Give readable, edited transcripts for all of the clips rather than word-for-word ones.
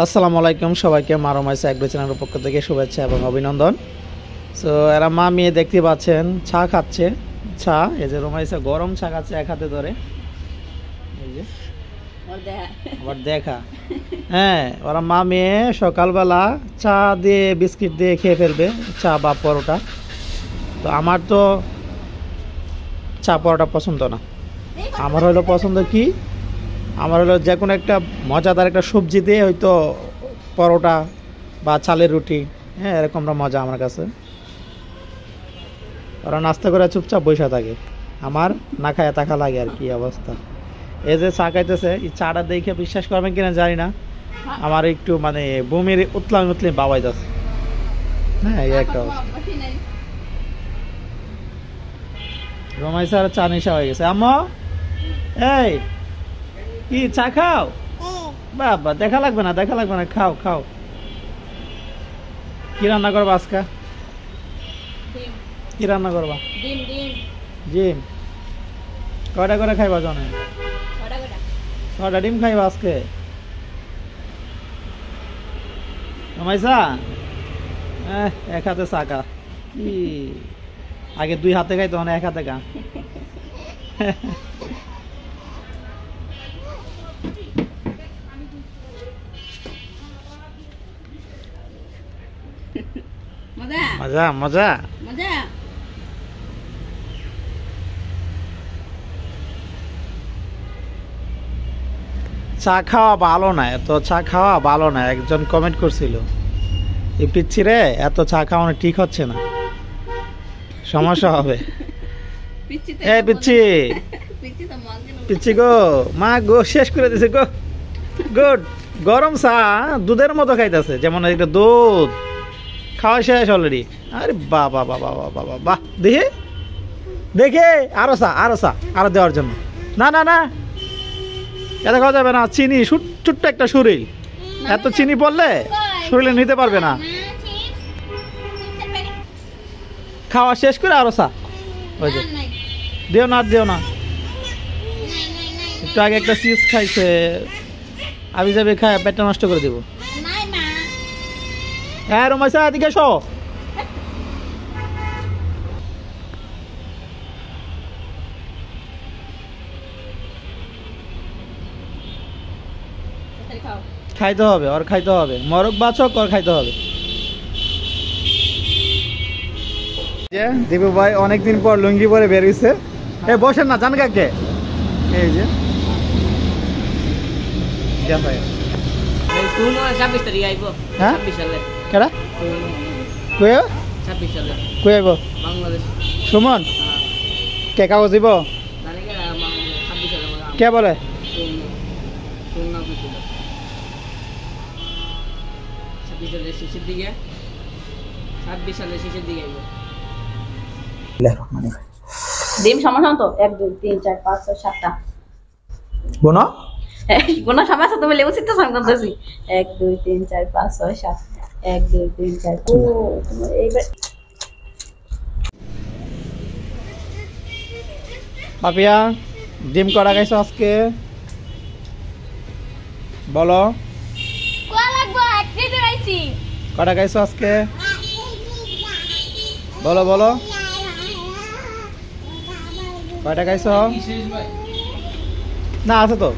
আসসালামু আলাইকুম সবাইকে মারুমাইসা এগ্রো চ্যানেলের পক্ষ থেকে শুভেচ্ছা এবং অভিনন্দন। সো এরা মা মেয়ে দেখতে পাচ্ছেন চা খাচ্ছে। চা এই যে রুমাইসা গরম চা খাচ্ছে এক হাতে ধরে, এই যে আবার দেখা। হ্যাঁ, ওরা মা মেয়ে সকালবেলা চা দিয়ে বিস্কিট দিয়ে খেয়ে ফেলবে, চা বা পরোটা। তো আমার তো চা পরোটা পছন্দ না। আমার হলো পছন্দ কি, আমার হলো যে কোনো একটা মজাদার একটা সবজি দিয়ে হয়তো পরোটা বা চালের রুটি, হ্যাঁ এরকমটা মজা আমার কাছে। ওরা নাস্তা করে চুপচাপ বসে থাকে, আমার না খায় থাকা লাগে আর কি অবস্থা। এই যে চা খাইতেছে, এই চাটা দেখে বিশ্বাস করবেন কিনা জানি না, আমার একটু মানে বমির উতলাম বাবাই যাচ্ছে। হ্যাঁ এই একটা অবস্থা। রমাইসার চা নেশা হয়ে গেছে। আম্মা এই কি চা খাও? বাবা দেখা লাগবে না, দেখা লাগবে না, খাও খাও। কি রান্না করবা আজকে? কি রান্না করবা? ডিম। কয়টা করে খাইবা জানো? 6টা ডিম খাইবা আজকে? রমাইসা এক হাতে চাকা, কি আগে 2 হাতে খাইতো, মানে 1 হাতে খা। মজা মজা। চা খাওয়া ভালো না, এত চা খাওয়া ভালো না। একজন কমেন্ট করছিল, এই পিচ্ছি রে এত চা খাওয়ানো ঠিক হচ্ছে না, সমস্যা হবে। এই পিচ্ছি, পিচ্ছি গো, মা গো শেষ করে দিছে গো। গুড। গরম চা দুধের মতো খাইতেছে, যেমন একটা দুধ খাওয়া শেষ অলরেডি। আরে বাবা বাবা বাবা বাবা, দেখে দেখে আরো চা, আরো দেওয়ার জন্য। না না না, এটা খাওয়া যাবে না। চিনি ছোট্ট একটা শরীর, এত চিনি পড়লে শরীরে নিতে পারবে না। খাওয়া শেষ করে আরো চা, ওই যে দিও না, দিও না। একটু আগে একটা চিপস খাইছে, আমি যাবে খায় পেটটা নষ্ট করে দিব। হ্যাঁ রমাইসা এদিকে এসো। খাইতে হবে, ওর খাইতে হবে, মরক বাচক ওর খাইতে হবে। দীপু ভাই অনেকদিন পর লুঙ্গি পরে বেরিয়েছে। এ বসেন না, জান কাকে? এই যে 26 তারিখ আইব। হ্যাঁ 26 সালে কেডা কই? 26 সালে কই আইব? বাংলাদেশ। সুমন কে কাগজ দিব? জানি কে 26 সালে কে বলে? সুন্নাহ ছিল 26 সালে শেষের দিকে, 26 সালে শেষের দিকে আইব। ডিম সমস্যা তো 1 2 3 4 5 6 7টা গুনা গুনা সমস্যা তো বলে উচিত তো সংকল্পছি। 1 2 3 4 5 6 7 1 2 3 4 ও তোমার এইবার পাপিয়া ডিম কড়া খাইছো আজকে? বলো কোয়া লাগবো এক লিটার আইছি। কড়া খাইছো আজকে? বলো বলো কয়টা খাইছো? না আছে তো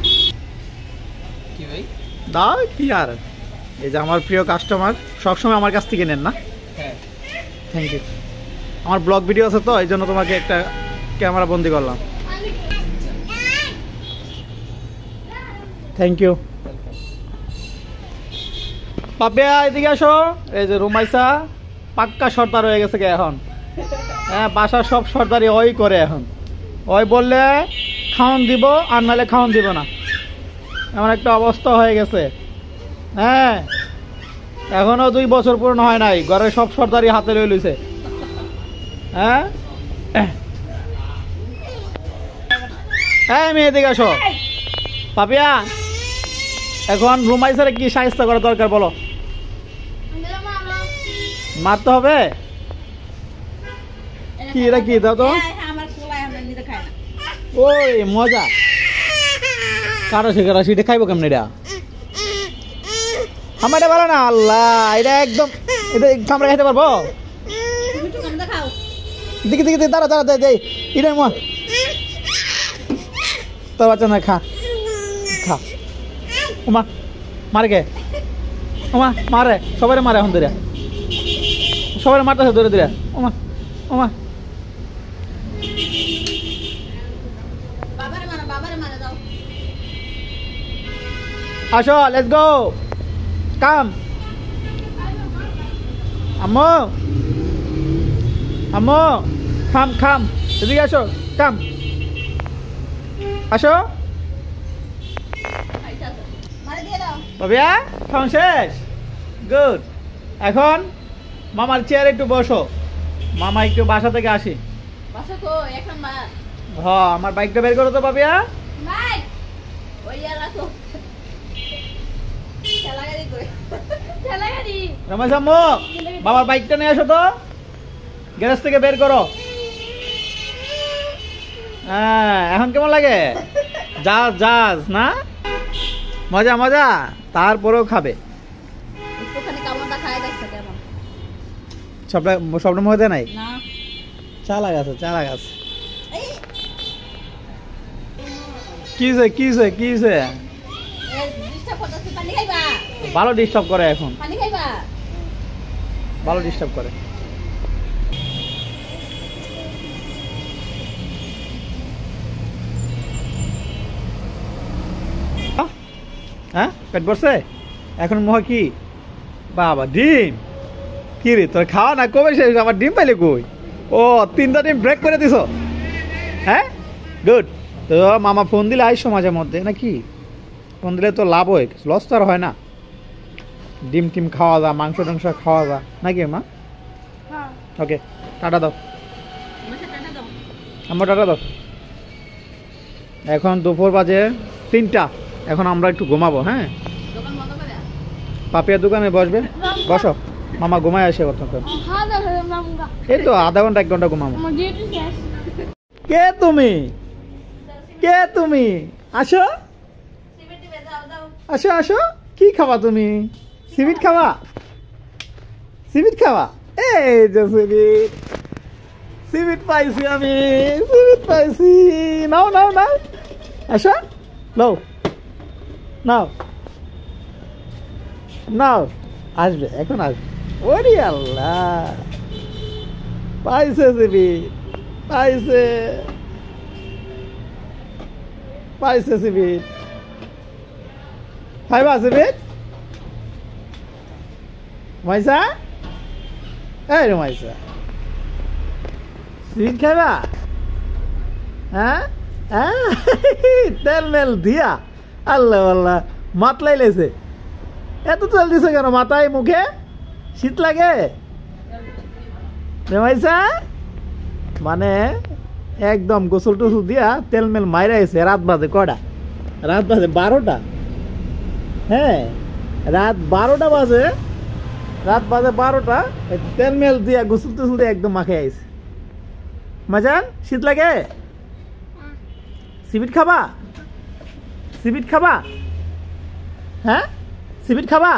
কি ভাই? দাও কি আর। এই যে আমার প্রিয় কাস্টমার, সবসময় আমার কাছ থেকে নেন না? হ্যাঁ থ্যাংক ইউ। আমার ব্লগ ভিডিও আছে তো, এই জন্য তোমাকে একটা ক্যামেরা বন্দি করলাম। Thank you. পাপিয়া এদিকে আসো। এই যে রুমাইসা পাক্কা সর্দার হয়ে গেছে এখন। হ্যাঁ বাসার সব সর্দারি ওই করে এখন। ওই বললে খাওয়ান দিব, আর নাহলে খাওয়ান দিব না, এমন একটা অবস্থা হয়ে গেছে। হ্যাঁ এখনো 2 বছর পূর্ণ হয় নাই, ঘরের সব সর্দারি হাতে লই লইছে। হ্যাঁ হ্যাঁ মেয়ে দিকে আসো। পাপিয়া এখন রুমাইসারে কি সাহায্য করা দরকার বলো? মারতে হবে? কি এটা কি দাও তো? ওই মজা কারো সেটা খাইবো কেমন এটা আমার এটা ভালো না আল্লাহ এটা একদম এটা কামড়ে খাইতে পারবো দেখি দেখি দাঁড়া দাঁড়া দেই এটা মা তোর বাচ্চা না খা খা ওমা মারে কে ওমা মারে সবাই মারে এখন ধরে সবাই মারতেছে ধরে ধরে ওমা ওমা আসো লেটস গো কাম আম্মু আম্মু খাম খাম এদিকে আসো কাম আসো বাবিয়া খাওয়া শেষ গুড এখন মামার চেয়ারে একটু বসো মামা একটু বাসা থেকে আসি হ্যাঁ আমার বাইকটা বের করো তো বাবিয়া রমেশ আম্মু বাবার বাইকটা নিয়ে আসো তো গ্যারেজ থেকে বের করো হ্যাঁ এখন কেমন লাগে জাজ জাজ না মজা মজা তারপরেও খাবে সবটা মজা নাই চালা গেছে কি ভালো ডিস্টার্ব করে এখন ভালো ডিস্টার্ব করে হ্যাঁ পেট ভরছে এখন মোহ কি বাবা ডিম কি রে তোর খাওয়া না কবে শেষ আবার ডিম পাইলে কই ও 3টা ডিম ব্রেক করে দিছ হ্যাঁ গুড তো মামা ফোন দিলে আইসো মাঝে মধ্যে নাকি ফোন দিলে তো লাভ হয় লস তো আর হয় না ডিম টিম খাওয়া যা মাংস টাংস খাওয়া যা নাকি মা ওকে টাটা দাও আমার টাটা দাও এখন দুপুর বাজে 3টা এখন আমরা একটু ঘুমাবো হ্যাঁ পাপিয়ার দোকানে বসবে বসো মামা ঘুমায় আসে কতক্ষণ এই তো আধা ঘন্টা 1 ঘন্টা ঘুমাবো কে তুমি আসো আসো আসো কি খাবা তুমি সিবিট খাবা এই যে সিবিট পাইছি আমি নাও আসো নাও আসবে এখন আসবে ওরে আল্লাহ পাইছে সিবিট পাইছে সিবিট খাইবা সিবিট রুমাইসা এই রুমাইসা সিবিট খাইবা হ্যাঁ তেল মেল দিয়া আল্লাহ মাতলাই লেছে এত তেল দিছে কেন মাথায় মুখে শীত লাগে রুমাইসা মানে একদম গোসল টোসল দিয়া তেল মেল মাইরা এসে রাত বাজে কটা রাত বাজে 12টা হ্যাঁ রাত 12টা বাজে 12টা তেল মেল দিয়া গোসল টোসল দিয়ে একদম মাখে আইছে মাজান শীত লাগে সিবিট খাবা হ্যাঁ সিবিট খাবা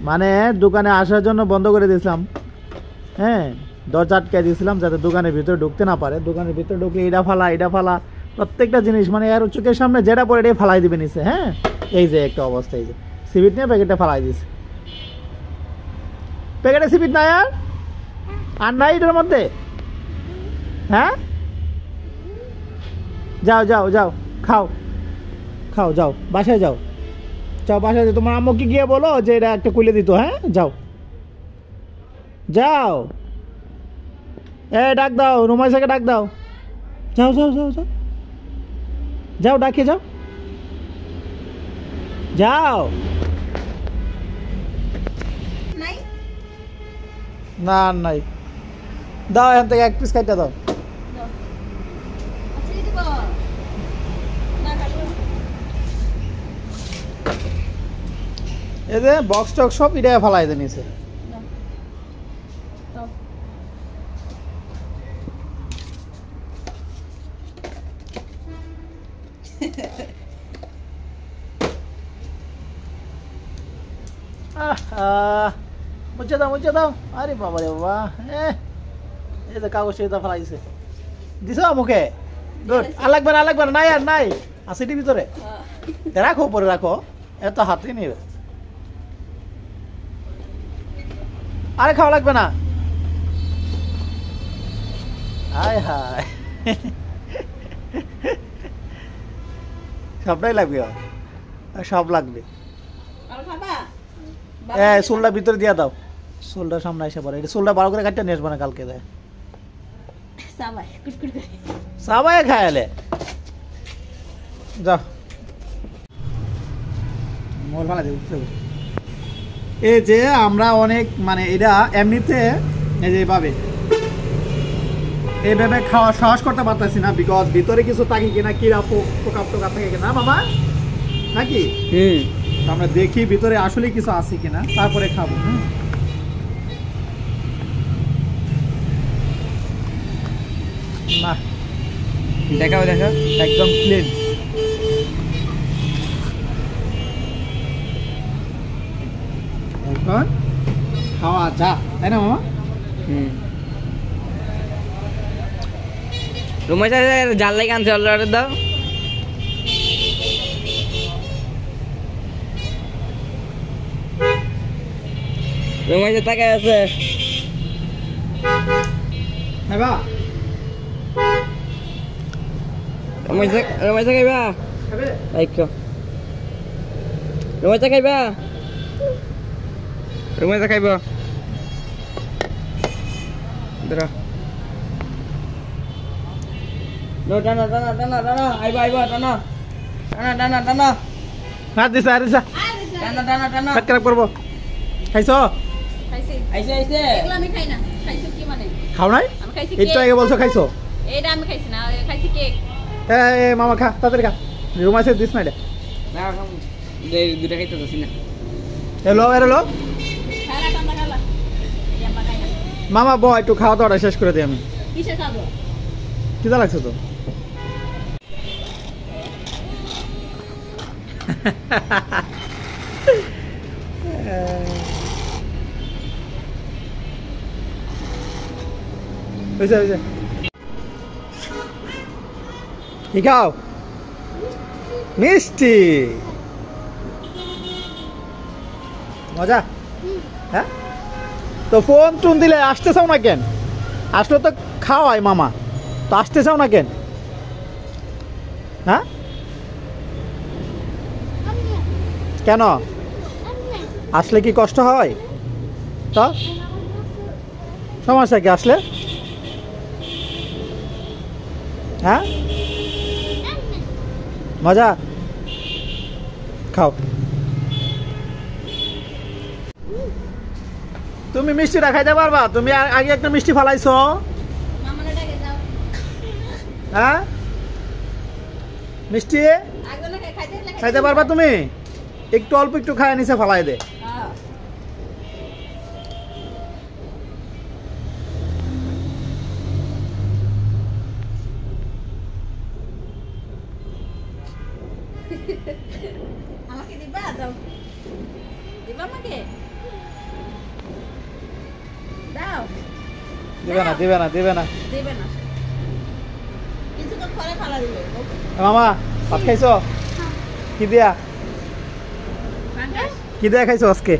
মানে দোকানে আসার জন্য বন্ধ করে দিয়েছিলাম হ্যাঁ দরজা আটকে দিয়েছিলাম যাতে দোকানের ভিতরে ঢুকতে না পারে দোকানের ভিতরে ঢুকে এটা ফালা প্রত্যেকটা জিনিস মানে এর চোখের সামনে যেটা পরে এটাই ফালাই দিবে নিচে হ্যাঁ এই যে একটা অবস্থা এই যে সিবিট নিয়ে প্যাকেটটা ফালাই দিয়েছে প্যাকেটে সিবিট নাই আর নাই এটার মধ্যে হ্যাঁ যাও খাও যাও বাসায় যাও বাসায় তোমার আম্মুকে গিয়ে বলো যে এটা একটা খুলে দিত হ্যাঁ যাও ডাক দাও রুমাইসাকে ডাক দাও যাও ডাকে যাও না নাই দাও এখান থেকে 1 পিস খাইতে দাও এই যে বক্স টক সব এটা ফালাই দিয়ে নিছে মুছে দাও আরে বাবা রে বাবা এই যে কাগজ এটা ফেলাইছে দিছো মুখে গুড আর লাগবে না নাই আর নাই আসিটি ভিতরে রাখো উপরে রাখো এত হাতে নিয়ে আরে খাওয়া লাগবে না হায় হায় সবটাই লাগবে সব লাগবে চুলটা ভিতরে দিয়া দাও চুলটা সামনে এসে পড়ে চুলটা ভালো করে কাটতে নিয়ে আসবো না কালকে দেয় সবাই খায়ালে যাও এই যে আমরা অনেক মানে এটা এমনিতে এই যে এইভাবে খাওয়া সাহস করতে পারতেছি না বিকজ ভিতরে কিছু থাকে কিনা কিরা পোকা টোকা থাকে কিনা মামা নাকি আমরা দেখি ভিতরে আসলে কিছু আছে কিনা তারপরে খাবো না দেখাও একদম ক্লিন এখন খাওয়া যা তাই না মামা রুমাই জাল লাগে আনছে অর্ডার দাও রুমাই তাকে আছে খাইবা রুমাই খাইবা আইকো রুমাই খাইবা রুমাই খাইবা ধরো টানা আইবা টানা হাত দিছা টানা কাট কাট করবো খাইছো আইছে এগুলো আমি খাই না খাইছো কি মানে খাও নাই আমি খাইছি একটু আগে বলছো খাইছো এটা আমি খাইছি না খাইছি কেক মামা খা তাড়াতাড়ি খা রুমাইছে দিস না এটা না দুটা খাইতে যাচ্ছি না এলো খালা টান্দা খালা ইয়াম্মা খাই না মামা বয় একটু খাওয়া দাওয়াটা শেষ করে দিই আমি কিসে খাবো কিদা লাগছে তো কি খাও মিষ্টি মজা হ্যাঁ তো ফোন টুন দিলে আসতে চাও না কেন আসলে তো খাওয়াই মামা তো আসতে চাও না কেন হ্যাঁ কেন আসলে কি কষ্ট হয় তো সমস্যা কি আসলে হ্যাঁ মজা খাও তুমি মিষ্টিটা খাইতে পারবা তুমি আগে একটা মিষ্টি ফালাইছো মামানে ডাকে যাও হ্যাঁ মিষ্টি আগলে খাইতে পারবা তুমি একটু অল্প একটু খায় নিচে ফালাই দে আমাকে দিবা দাও দিবা আমাকে দাও দিবে না দিবে না কিছু তো পরে ফালা দিবে মামা ভাত খাইছো কি দিয়া খাইছো আজকে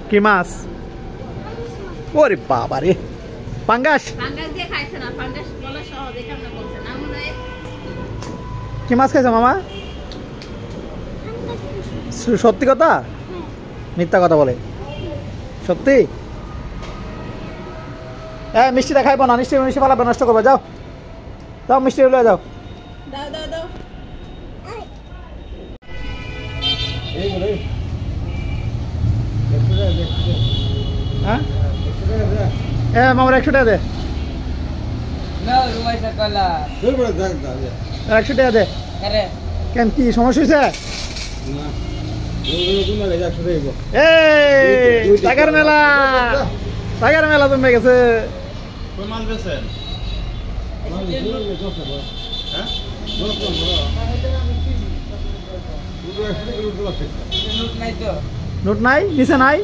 কি মাছ ওরে বাবা রে পাঙ্গাস দিয়ে খাইছে না পাঙ্গাস বলা সহজ এটা আমরা বলছে না মনে হয় কি মাছ খাইছো মামা সত্যি কথা মিথ্যা কথা বলে সত্যি মিষ্টিটা খাইবো না মিষ্টি পালাবে নষ্ট করবে যাও যাও মিষ্টি লয়ে যাও দাও হ্যাঁ মামার 100 টাকা দে না রুমাই কলা 100 টাকা দে কেন কি সমস্যা হয়েছে টাকার মেলা জমে গেছে নোট নাই তো নোট নাই নিচে নাই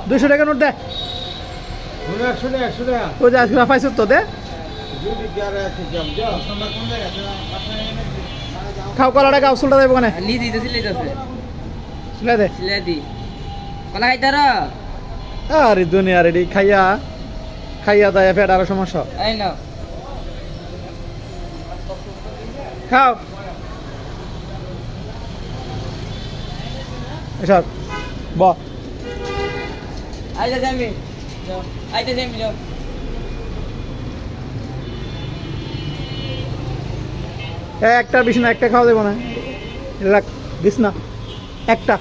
200 টাকা নোট দে ওই যে আজকে পাইছ তো দে খাও কলাটা গাও চুলটা দেবো কেন লি দিতেছি লইতাছে চুলে দে সিলাই দি কলা খাইতার আরে দুনিয়া রেডি খাইয়া খাইয়া দেয় পেট আরো সমস্যা এই নাও খাও এসব ব আইতা যাবি যাও আইতা যাবি যাও একটা বেশি না একটা খাওয়া দেবো না রাখ দিস না একটা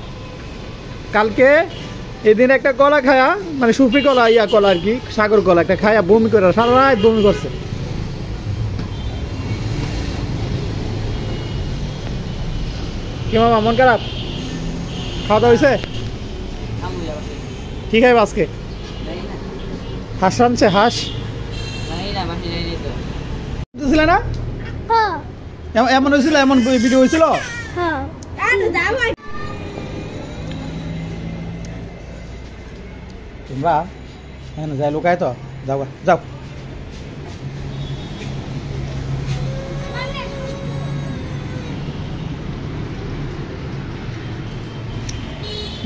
কালকে এদিন একটা কলা খায়া মানে সুফি কলা ইয়া কলা আর কি সাগর কলা একটা খায়া বমি করে সারা রাত বমি করছে কি মামা মন খারাপ খাওয়া দাওয়া হয়েছে আমু যাও কি খাইবে আজকে নাই না হাঁস রানছে হাঁস নাই না মাসি নাই তো ছিল না হ্যাঁ এমন হয়েছিল এমন ভিডিও হয়েছিল হ্যাঁ আরে জামাই তোমরা হ্যাঁ যাই লোকায় তো যাও গা, যাও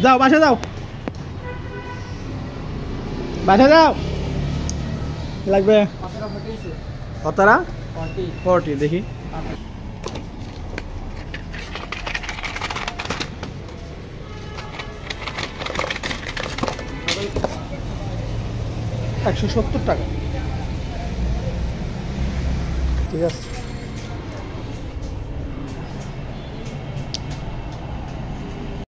যাও বাসা যাও বাসা যাও লাগবে কতটা ফটিছে কতরা 40 40 দেখি $170 ঠিক আছে